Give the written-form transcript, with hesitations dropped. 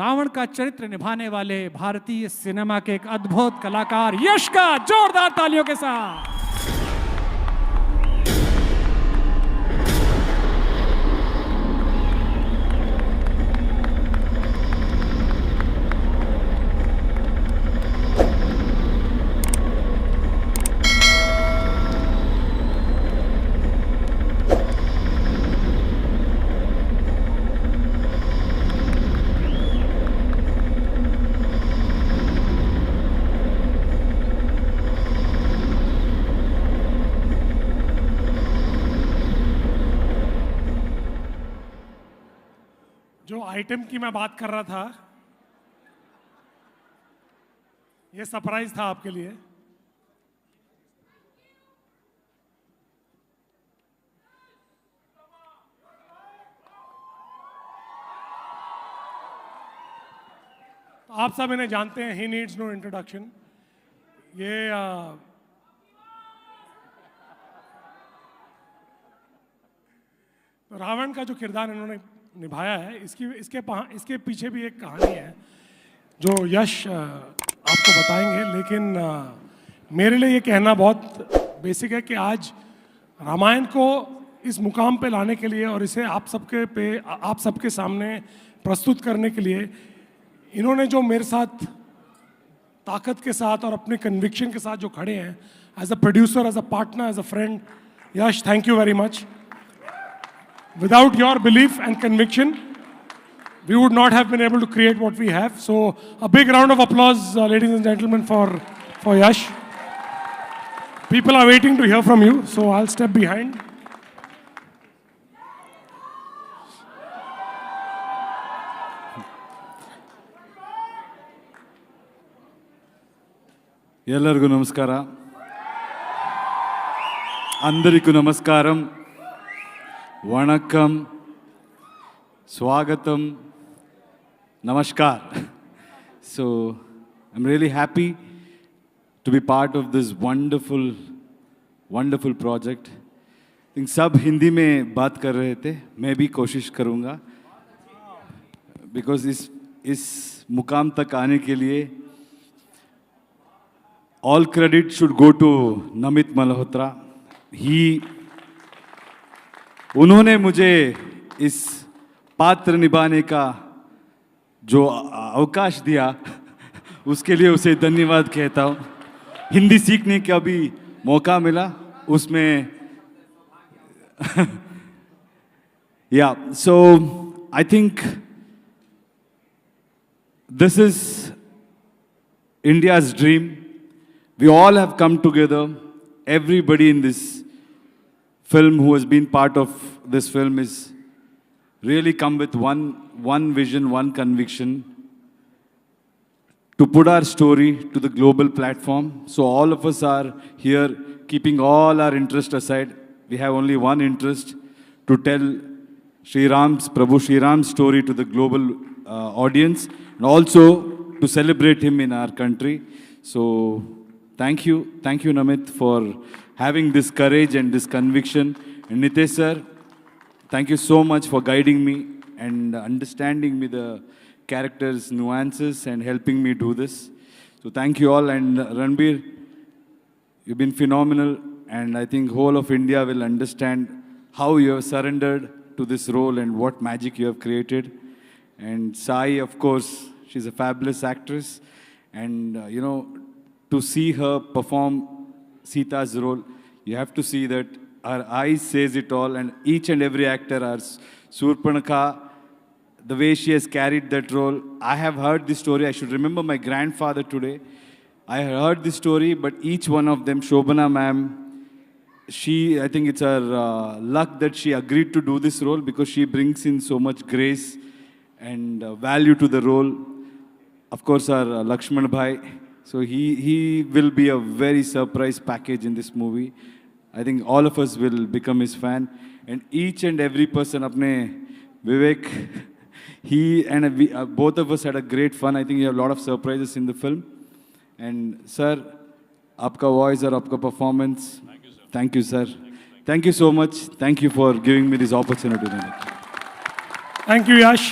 रावण का चरित्र निभाने वाले भारतीय सिनेमा के एक अद्भुत कलाकार यश का जोरदार तालियों के साथ। जो आइटम की मैं बात कर रहा था, ये सरप्राइज था आपके लिए। तो आप सब इन्हें जानते हैं, ही नीड्स नो इंट्रोडक्शन। ये रावण का जो किरदार इन्होंने निभाया है, इसके पीछे भी एक कहानी है जो यश आपको बताएंगे। लेकिन मेरे लिए ये कहना बहुत बेसिक है कि आज रामायण को इस मुकाम पे लाने के लिए और इसे आप सबके सामने प्रस्तुत करने के लिए इन्होंने जो मेरे साथ ताकत के साथ और अपने कन्विक्शन के साथ जो खड़े हैं, as a producer, as a partner, as a friend, Yash, thank you very much. Without your belief and conviction, we would not have been able to create what we have. So, a big round of applause, ladies and gentlemen, for Yash. People are waiting to hear from you, so I'll step behind. ಎಲ್ಲರಿಗೂ ನಮಸ್ಕಾರ. అందరికీ నమస్కారం. Vanakkam, Swagatam, Namaskar. So, I'm really happy to be part of this wonderful, wonderful project. I think सब हिंदी में बात कर रहे थे, मैं भी कोशिश करूँगा, because इस मुकाम तक आने के लिए all credit should go to Namit Malhotra. उन्होंने मुझे इस पात्र निभाने का जो अवकाश दिया, उसके लिए उसे धन्यवाद कहता हूँ। हिंदी सीखने का भी मौका मिला उसमें। Yeah, so I think this is India's dream. We all have come together. Everybody in this film who has been part of this film is really come with one vision, one conviction to put our story to the global platform. So all of us are here keeping all our interest aside. We have only one interest, to tell Prabhu Sri Ram's story to the global audience, and also to celebrate him in our country. So thank you Namit for having this courage and this conviction. And Nitesh sir, thank you so much for guiding me and understanding me the characters' nuances and helping me do this. So thank you all. And Ranbir, you've been phenomenal, and I think whole of India will understand how you have surrendered to this role and what magic you have created. And Sai, of course, she's a fabulous actress, and to see her perform Sita's role, you have to see that her eyes says it all, and each and every actor, our Surpanakha, the way she has carried that role. I have heard this story. I should remember my grandfather today. I heard this story, but each one of them, Shobana ma'am, I think it's her luck that she agreed to do this role, because she brings in so much grace and value to the role. Of course, our Lakshman Bhai. So he will be a very surprise package in this movie. I think all of us will become his fan. And each and every person, apne Vivek, he and we, both of us had a great fun. I think you have a lot of surprises in the film. And sir, aapka voice or aapka performance. Thank you, sir. Thank you so much. Thank you for giving me this opportunity. Thank you, Yash.